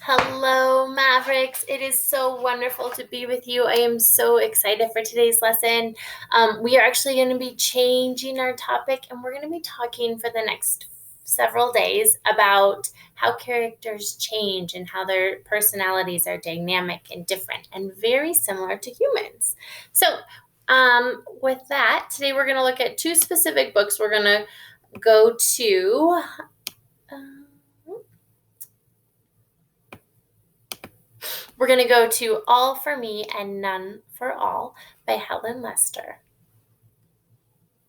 Hello, Mavericks. It is so wonderful to be with you. I am so excited for today's lesson. We are actually going to be changing our topic, and we're going to be talking for the next several days about how characters change and how their personalities are dynamic and different and very similar to humans. So, with that, today we're going to look at two specific books. We're going to go to. We're going to go to All for Me and None for All by Helen Lester.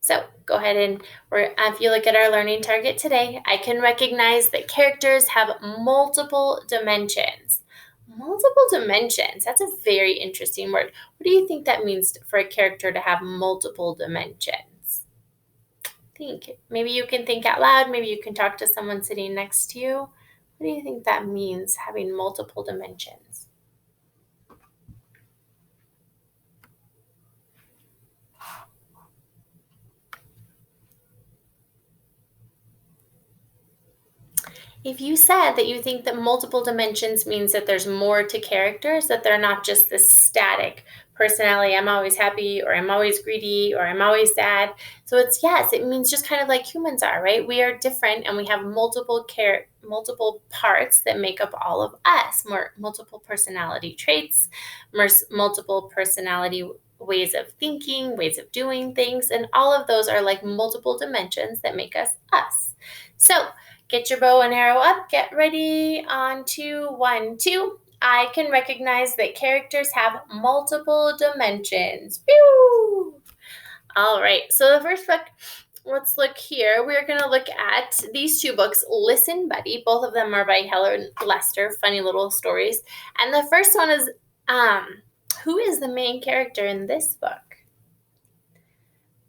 So go ahead and if you look at our learning target today, I can recognize that characters have multiple dimensions. Multiple dimensions. That's a very interesting word. What do you think that means for a character to have multiple dimensions? Think. Maybe you can think out loud. Maybe you can talk to someone sitting next to you. What do you think that means, having multiple dimensions? If you said that you think that multiple dimensions means that there's more to characters, that they're not just this static personality, I'm always happy, or I'm always greedy, or I'm always sad. So yes, it means just kind of like humans are, right? We are different and we have multiple parts that make up all of us, multiple personality traits, multiple personality ways of thinking, ways of doing things, and all of those are like multiple dimensions that make us us. So get your bow and arrow up. Get ready. On 2, 1, 2. I can recognize that characters have multiple dimensions. Pew! All right. So the first book, let's look here. We're going to look at these two books, Listen, Buddy. Both of them are by Helen Lester. Funny little stories. And the first one is, who is the main character in this book?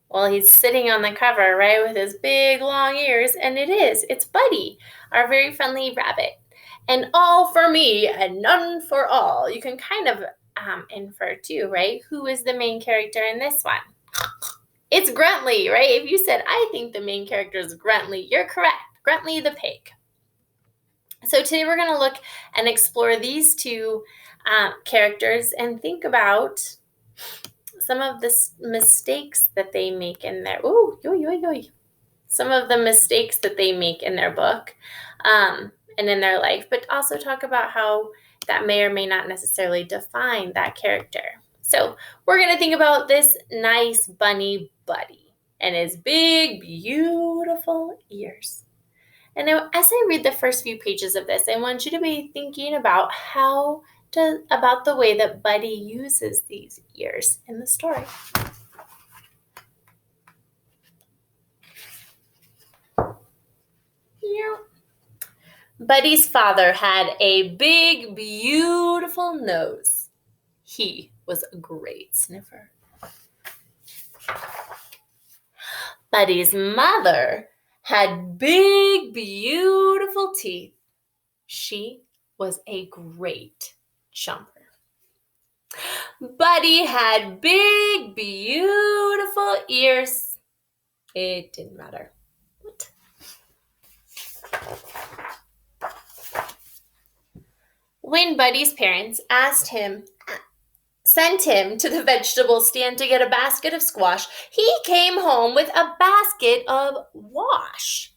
Well, he's sitting on the cover, right, with his big, long ears, and it's Buddy, our very friendly rabbit. And all for me and none for all. You can kind of infer, too, right? Who is the main character in this one? It's Gruntley, right? If you said, I think the main character is Gruntley, you're correct. Gruntley the pig. So today we're going to look and explore these two characters and think about some of the mistakes that they make in their some of the mistakes that they make in their book and in their life, but also talk about how that may or may not necessarily define that character. So we're going to think about this nice bunny Buddy and his big, beautiful ears. And now, as I read the first few pages of this, I want you to be thinking about about the way that Buddy uses these ears in the story. Yeah. Buddy's father had a big, beautiful nose. He was a great sniffer. Buddy's mother had big, beautiful teeth. She was a great jumper. Buddy had big, beautiful ears. It didn't matter. What? When Buddy's parents sent him to the vegetable stand to get a basket of squash, he came home with a basket of wash.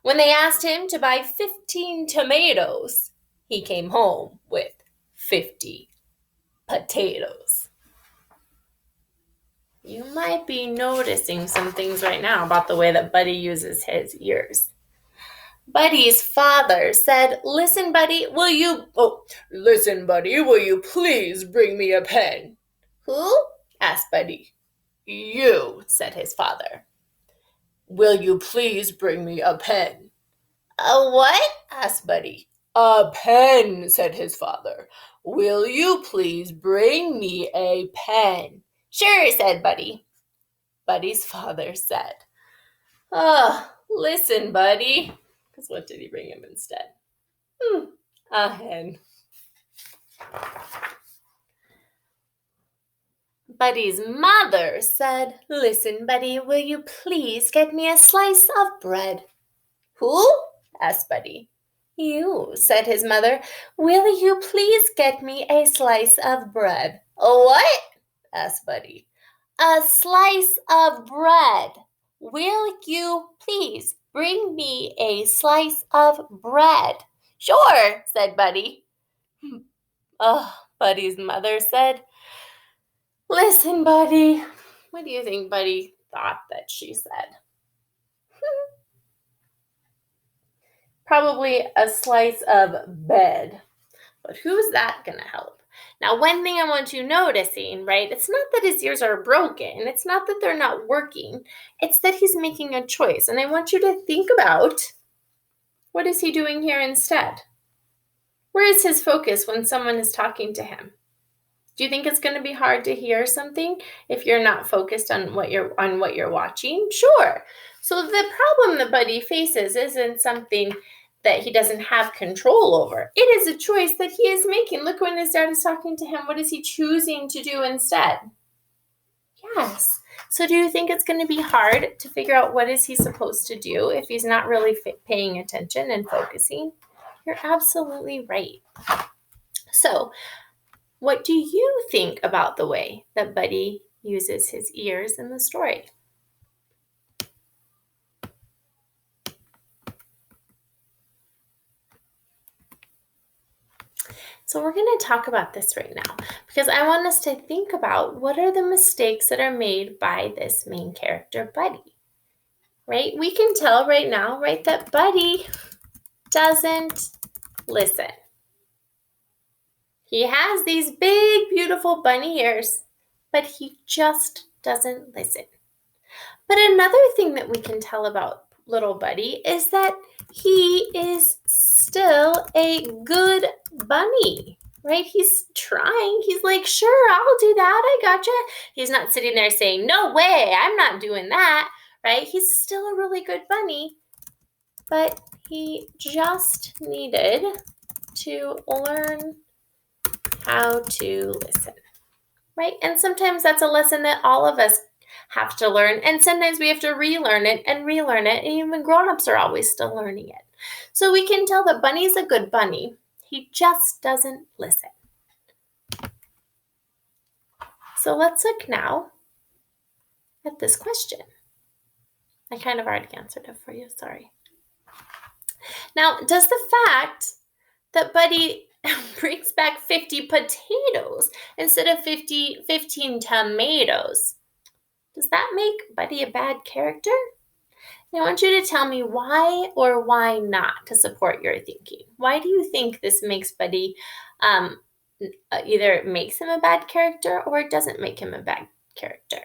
When they asked him to buy 15 tomatoes, he came home with 50 potatoes. You might be noticing some things right now about the way that Buddy uses his ears. Buddy's father said, Listen, Buddy, will you please bring me a pen? Who? Asked Buddy. You, said his father. Will you please bring me a pen? A what? Asked Buddy. A pen, said his father. Will you please bring me a pen? Sure, said Buddy. Buddy's father said, listen, Buddy. Because what did he bring him instead? A hen. Buddy's mother said, Listen, Buddy, will you please get me a slice of bread? Who? Asked Buddy. You, said his mother, will you please get me a slice of bread? A what? Asked Buddy. A slice of bread. Will you please bring me a slice of bread? Sure, said Buddy. Oh, Buddy's mother said, listen, Buddy. What do you think Buddy thought that she said? Probably a slice of bed. But who's that going to help? Now, one thing I want you noticing, right? It's not that his ears are broken. It's not that they're not working. It's that he's making a choice. And I want you to think about, what is he doing here instead? Where is his focus when someone is talking to him? Do you think it's going to be hard to hear something if you're not focused on what you're watching? Sure. So the problem that Buddy faces isn't something that he doesn't have control over. It is a choice that he is making. Look, when his dad is talking to him, what is he choosing to do instead? Yes. So do you think it's going to be hard to figure out what is he supposed to do if he's not really paying attention and focusing? You're absolutely right. So what do you think about the way that Buddy uses his ears in the story? So we're going to talk about this right now because I want us to think about what are the mistakes that are made by this main character, Buddy. Right? We can tell right now, right, that Buddy doesn't listen. He has these big, beautiful bunny ears, but he just doesn't listen. But another thing that we can tell about little Buddy is that he is still a good bunny, right? He's trying. He's like, sure, I'll do that. I gotcha. He's not sitting there saying, no way, I'm not doing that, right? He's still a really good bunny, but he just needed to learn how to listen, right? And sometimes that's a lesson that all of us have to learn, and sometimes we have to relearn it, and even grown-ups are always still learning it. So we can tell that Bunny's a good bunny. He just doesn't listen. So let's look now at this question. I kind of already answered it for you, sorry. Now, does the fact that Buddy brings back 50 potatoes instead of 15 tomatoes, does that make Buddy a bad character? I want you to tell me why or why not to support your thinking. Why do you think this makes Buddy, either it makes him a bad character or it doesn't make him a bad character?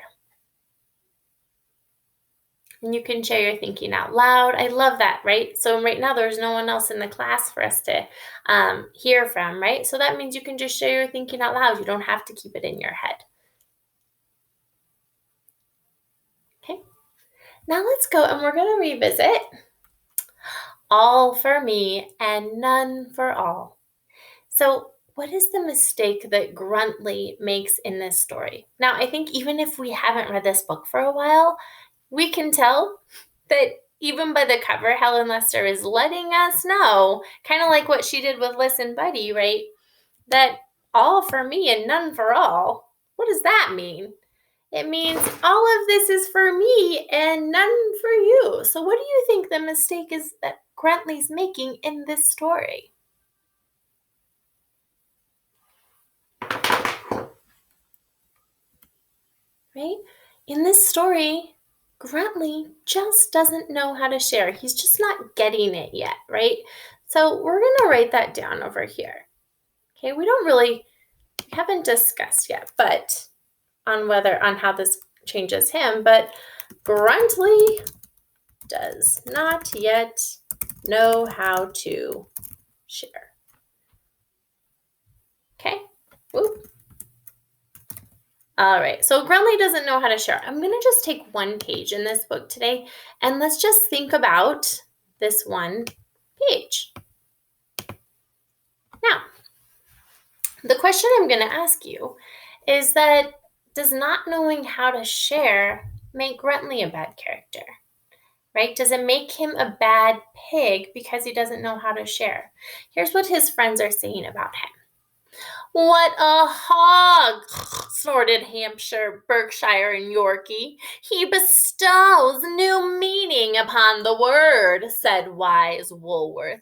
And you can share your thinking out loud. I love that, right? So right now there's no one else in the class for us to hear from, right? So that means you can just share your thinking out loud. You don't have to keep it in your head. Okay. Now let's go and we're going to revisit all for me and none for all. So what is the mistake that Gruntley makes in this story? Now, I think even if we haven't read this book for a while, we can tell that even by the cover, Helen Lester is letting us know, kind of like what she did with Listen Buddy, right? That all for me and none for all. What does that mean? It means all of this is for me and none for you. So what do you think the mistake is that Gruntley's making in this story? Right? In this story, Gruntley just doesn't know how to share. He's just not getting it yet, right? So we're going to write that down over here. Okay, we haven't discussed yet, but on how this changes him, but Gruntley does not yet know how to share. Okay, whoop. All right, so Gruntley doesn't know how to share. I'm going to just take one page in this book today, and let's just think about this one page. Now, the question I'm going to ask you is does not knowing how to share make Gruntley a bad character? right? Does it make him a bad pig because he doesn't know how to share? Here's what his friends are saying about him. What a hog, snorted Hampshire, Berkshire, and Yorkie. He bestows new meaning upon the word, said wise Woolworth,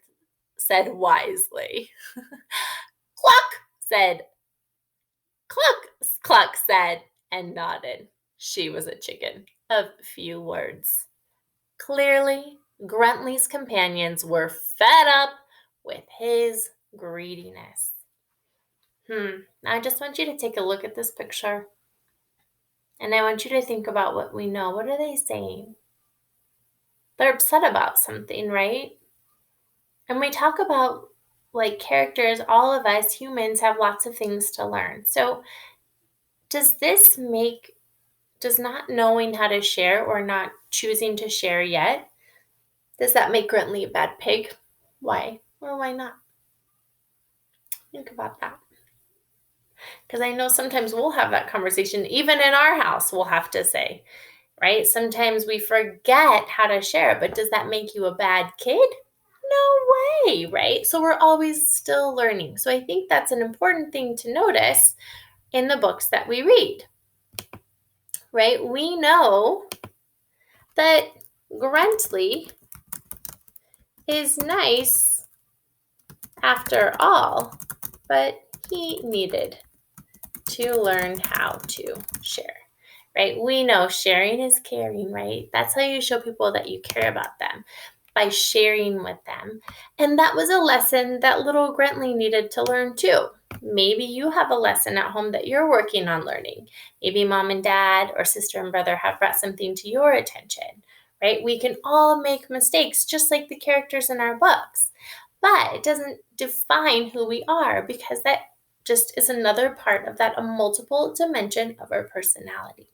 said wisely. Cluck, said, Cluck said, and nodded. She was a chicken of few words. Clearly, Gruntley's companions were fed up with his greediness. I just want you to take a look at this picture. And I want you to think about what we know. What are they saying? They're upset about something, right? And we talk about like characters, all of us humans have lots of things to learn. So does not knowing how to share or not choosing to share yet, does that make Gruntley a bad pig? Why? Or why not? Think about that. Because I know sometimes we'll have that conversation. Even in our house, we'll have to say, right? Sometimes we forget how to share, but does that make you a bad kid? No way, right? So we're always still learning. So I think that's an important thing to notice in the books that we read, right? We know that Gruntley is nice after all, but he needed to learn how to share, right? We know sharing is caring, right? That's how you show people that you care about them, by sharing with them. And that was a lesson that little Gruntley needed to learn too. Maybe you have a lesson at home that you're working on learning. Maybe mom and dad or sister and brother have brought something to your attention, right? We can all make mistakes just like the characters in our books, but it doesn't define who we are, because that just is another part of that multiple dimension of our personality.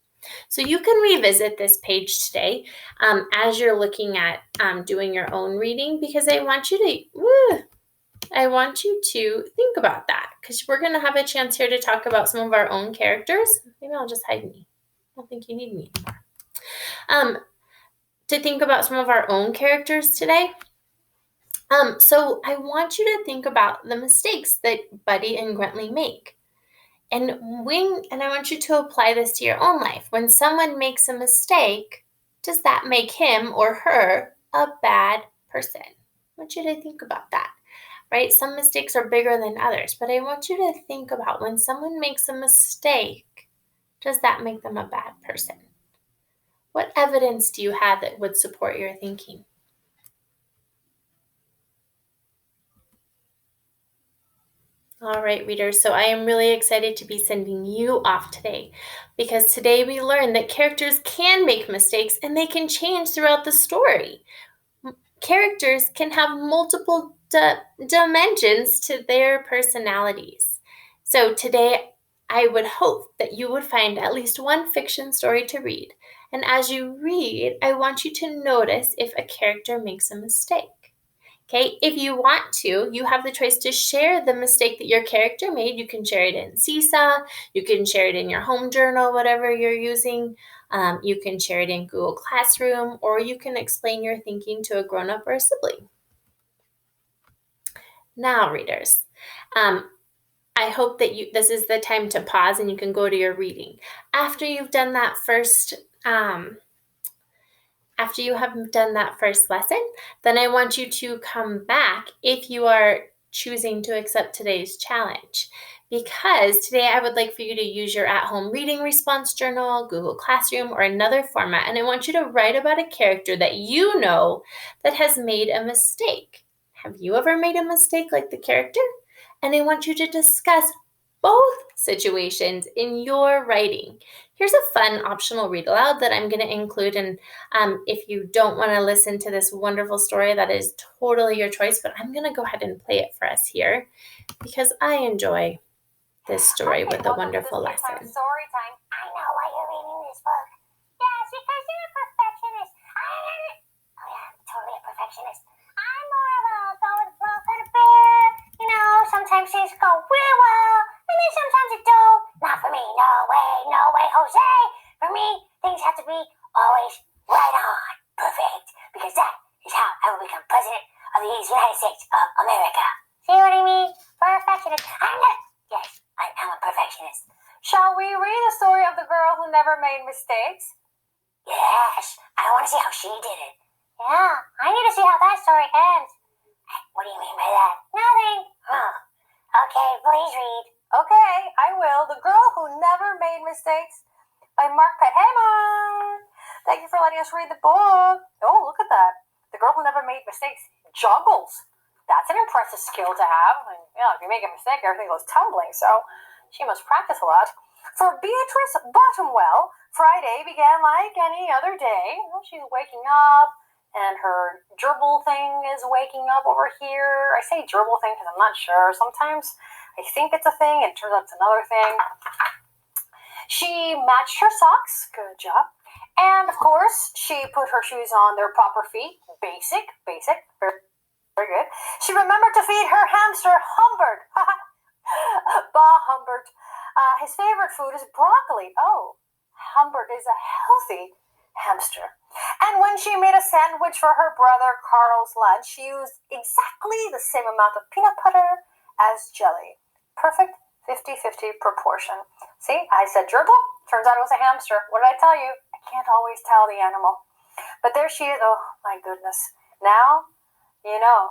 So you can revisit this page today as you're looking at doing your own reading, because I want you to think about that, because we're going to have a chance here to talk about some of our own characters. Maybe I'll just hide me. I don't think you need me anymore. To think about some of our own characters today. So I want you to think about the mistakes that Buddy and Gruntley make. And I want you to apply this to your own life. When someone makes a mistake, does that make him or her a bad person? I want you to think about that, right? Some mistakes are bigger than others, but I want you to think about when someone makes a mistake, does that make them a bad person? What evidence do you have that would support your thinking? All right, readers, so I am really excited to be sending you off today, because today we learned that characters can make mistakes and they can change throughout the story. Characters can have multiple dimensions to their personalities. So today I would hope that you would find at least one fiction story to read. And as you read, I want you to notice if a character makes a mistake. Okay, if you want to, you have the choice to share the mistake that your character made. You can share it in Seesaw, you can share it in your home journal, whatever you're using. You can share it in Google Classroom, or you can explain your thinking to a grown-up or a sibling. Now, readers, I hope that this is the time to pause and you can go to your reading. After you've done that first lesson, then I want you to come back if you are choosing to accept today's challenge. Because today I would like for you to use your at-home reading response journal, Google Classroom, or another format. And I want you to write about a character that you know that has made a mistake. Have you ever made a mistake like the character? And I want you to discuss both situations in your writing. Here's a fun optional read aloud that I'm going to include. And if you don't want to listen to this wonderful story, that is totally your choice. But I'm going to go ahead and play it for us here, because I enjoy this story with a wonderful lesson. Story time. I know why you're reading this book. Yes, because you're a perfectionist. I'm totally a perfectionist. I'm more of a go with the flow kind of bear. You know, sometimes things go real well, and then sometimes it don't. Not for me. No way, Jose. For me, things have to be always right on. Perfect. who never made mistakes? Yes, I want to see how she did it. Yeah, I need to see how that story ends. What do you mean by that? Nothing. Huh. Okay, please read. Okay, I will. The Girl Who Never Made Mistakes by Mark Pett. Hey, Mom! Thank you for letting us read the book. Oh, look at that. The Girl Who Never Made Mistakes juggles. That's an impressive skill to have. And, if you make a mistake, everything goes tumbling, so she must practice a lot. For Beatrice Bottomwell, Friday began like any other day. She's waking up, and her gerbil thing is waking up over here. I say gerbil thing because I'm not sure. Sometimes I think it's a thing, and it turns out it's another thing. She matched her socks. Good job. And, of course, she put her shoes on their proper feet. Basic. Very, very good. She remembered to feed her hamster Humbert. Bah Humbert. His favorite food is broccoli. Oh, Humbert is a healthy hamster. And when she made a sandwich for her brother Carl's lunch, she used exactly the same amount of peanut butter as jelly. Perfect 50-50 proportion. See, I said gerbil. Turns out it was a hamster. What did I tell you? I can't always tell the animal. But there she is. Oh, my goodness. Now,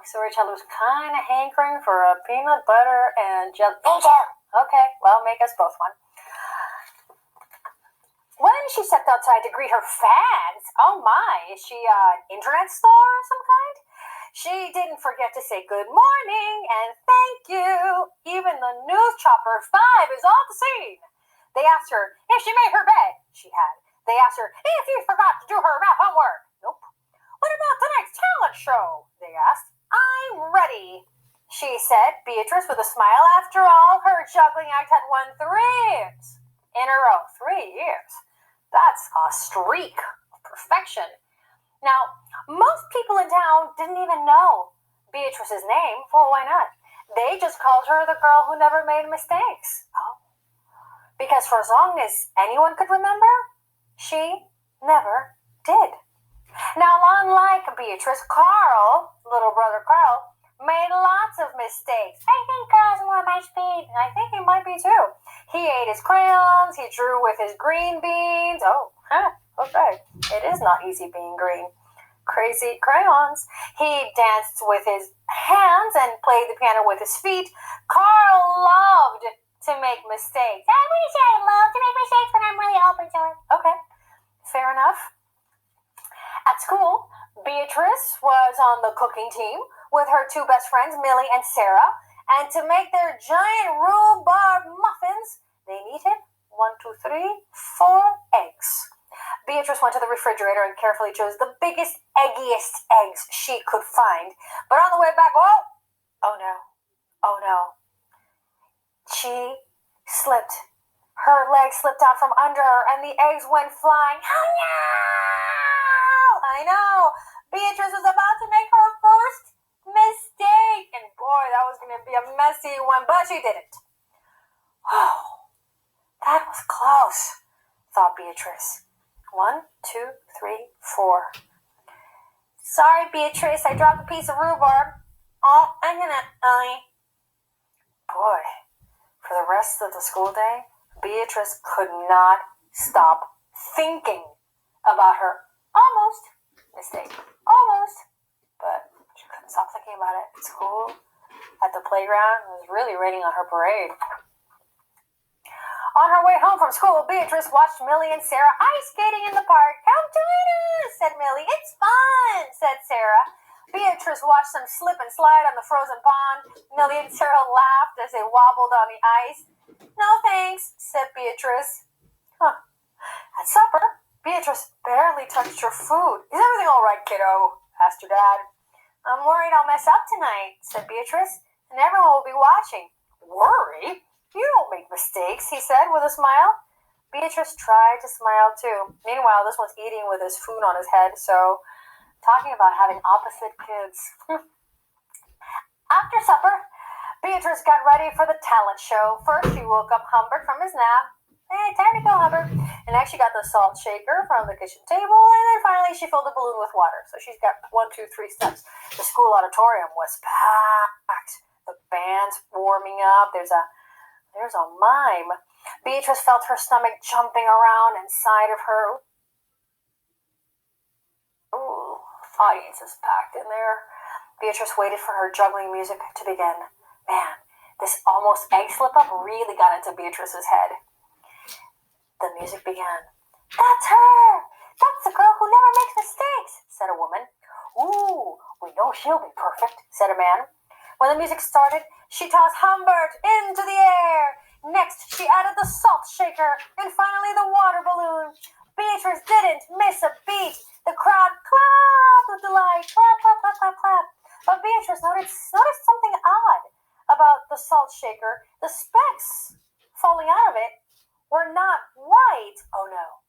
so Rachel was kind of hankering for a peanut butter and jelly. Me too. Okay, well, make us both one. When she stepped outside to greet her fans, oh my, is she an internet star of some kind? She didn't forget to say good morning and thank you. Even the news chopper 5 is on the scene. They asked her if she made her bed. She had. They asked her if she forgot to do her math homework. Nope. What about tonight's talent show? They asked. I'm ready, she said, Beatrice with a smile. After all, her juggling act had won 3 years in a row. 3 years. That's a streak of perfection. Now, most people in town didn't even know Beatrice's name. Well, why not? They just called her the girl who never made mistakes. Oh. Because for as long as anyone could remember, she never did. Now, unlike Beatrice, Carl, little brother Carl, made lots of mistakes. I think Carl's more my speed. I think he might be too. He ate his crayons. He drew with his green beans. Oh, okay. It is not easy being green. Crazy crayons. He danced with his hands and played the piano with his feet. Carl loved to make mistakes. I wouldn't say I love to make mistakes, but I'm really open to it. Okay, fair enough. At school, Beatrice was on the cooking team with her 2 best friends, Millie and Sarah. And to make their giant rhubarb muffins, they needed 4 eggs. Beatrice went to the refrigerator and carefully chose the biggest, eggiest eggs she could find. But on the way back, oh no. She slipped. Her leg slipped out from under her and the eggs went flying. Oh no! I know. Beatrice was about to make her first mistake. And boy, that was going to be a messy one, but she didn't. Oh, that was close, thought Beatrice. 1, 2, 3, 4. Sorry, Beatrice, I dropped a piece of rhubarb. Oh, I'm gonna. Boy, for the rest of the school day, Beatrice could not stop thinking about her almost mistake. Almost. But she couldn't stop thinking about it at school, at the playground. It was really raining on her parade. On her way home from school, Beatrice watched Millie and Sarah ice skating in the park. Come join us, said Millie. It's fun, said Sarah. Beatrice watched them slip and slide on the frozen pond. Millie and Sarah laughed as they wobbled on the ice. No thanks, said Beatrice. At supper, Beatrice barely touched her food. Is everything all right, kiddo? Asked her dad. I'm worried I'll mess up tonight, said Beatrice, and everyone will be watching. Worry? You don't make mistakes, he said with a smile. Beatrice tried to smile too. Meanwhile, this one's eating with his food on his head, so talking about having opposite kids. After supper, Beatrice got ready for the talent show. First, she woke up Humbert from his nap. Hey, time to go, Humbert. And next, she got the salt shaker from the kitchen table, and then finally, she filled the balloon with water. So she's got 1, 2, 3 steps. The school auditorium was packed. The band's warming up. There's a There's a mime. Beatrice felt her stomach jumping around inside of her. Ooh, audience is packed in there. Beatrice waited for her juggling music to begin. Man, this almost egg slip-up really got into Beatrice's head. The music began. That's her! That's the girl who never makes mistakes, said a woman. Ooh, we know she'll be perfect, said a man. When the music started, she tossed Humbert into the air. Next, she added the salt shaker, and finally the water balloon. Beatrice didn't miss a beat. The crowd clapped with delight. Clap, clap, clap, clap, clap. But Beatrice noticed something odd about the salt shaker. The specks falling out of it were not white. Oh no.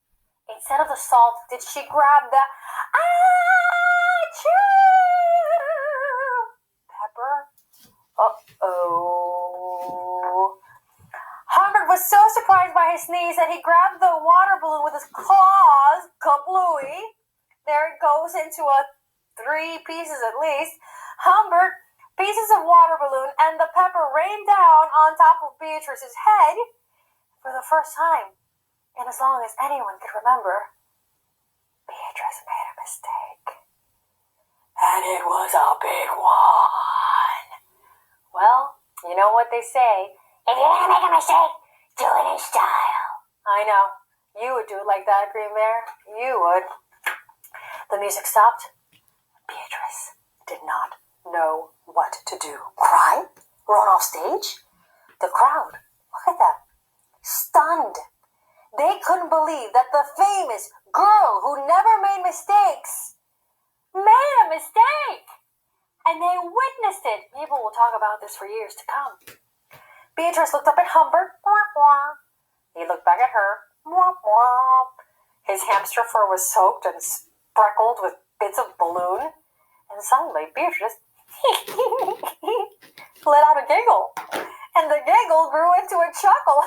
Instead of the salt, did she grab the pepper? Uh-oh. Humbert was so surprised by his sneeze that he grabbed the water balloon with his claws. Kablooey. There it goes into 3 pieces at least. Humbert, pieces of water balloon, and the pepper rained down on top of Beatrice's head for the first time. And as long as anyone could remember, Beatrice made a mistake. And it was a big one. Well, you know what they say. If you're going to make a mistake, do it in style. I know. You would do it like that, Green Bear. You would. The music stopped. Beatrice did not know what to do. Cry? Run off stage? The crowd, look at them. Stunned. They couldn't believe that the famous girl who never made mistakes made a mistake. And they witnessed it. People will talk about this for years to come. Beatrice looked up at Humbert. He looked back at her. His hamster fur was soaked and speckled with bits of balloon. And suddenly Beatrice let out a giggle. And the giggle grew into a chuckle.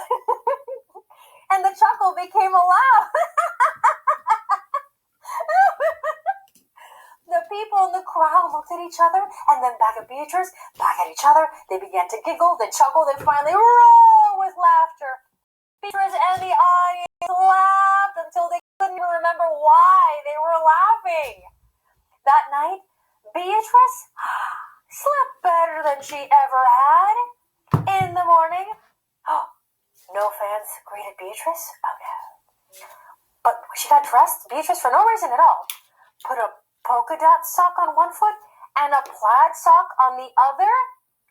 And the chuckle became a laugh. The people in the crowd looked at each other, and then back at Beatrice, back at each other. They began to giggle, then chuckle, then finally roar with laughter. Beatrice and the audience laughed until they couldn't even remember why they were laughing. That night, Beatrice slept better than she ever had. In the morning, no fans greeted Beatrice? Oh no. But when she got dressed, Beatrice, for no reason at all, put a polka dot sock on one foot and a plaid sock on the other?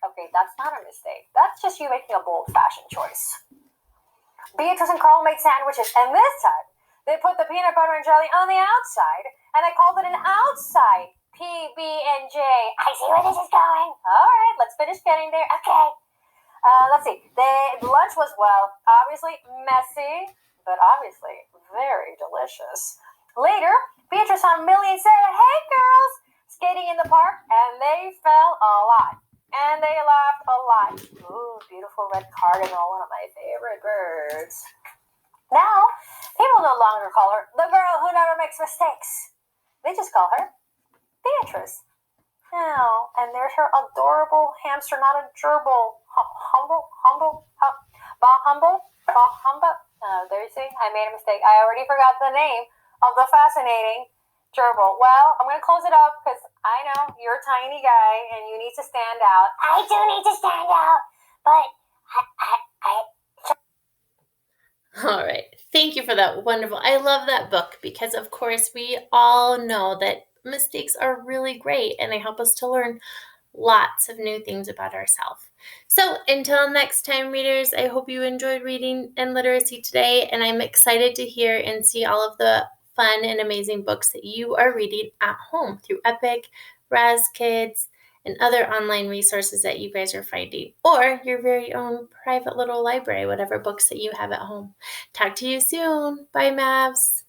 Okay, that's not a mistake. That's just you making a bold fashion choice. Beatrice and Carl made sandwiches, and this time they put the peanut butter and jelly on the outside, and they called it an outside PB&J. I see where this is going. All right, let's finish getting there. Okay. Let's see. The lunch was, well, obviously messy, but obviously very delicious. Later, Beatrice saw Millie and Sarah, hey girls, skating in the park, and they fell a lot. And they laughed a lot. Ooh, beautiful red cardinal, one of my favorite birds. Now, people no longer call her the girl who never makes mistakes. They just call her Beatrice. Oh, and there's her adorable hamster, not a gerbil. Humble. There you see, I made a mistake. I already forgot the name of the fascinating gerbil. Well, I'm going to close it up because I know you're a tiny guy and you need to stand out. I do need to stand out, but All right. Thank you for that. Wonderful. I love that book because, of course, we all know that mistakes are really great and they help us to learn lots of new things about ourselves. So until next time, readers, I hope you enjoyed reading and literacy today, and I'm excited to hear and see all of the fun and amazing books that you are reading at home through Epic, Raz Kids, and other online resources that you guys are finding, or your very own private little library, whatever books that you have at home. Talk to you soon. Bye, Mavs.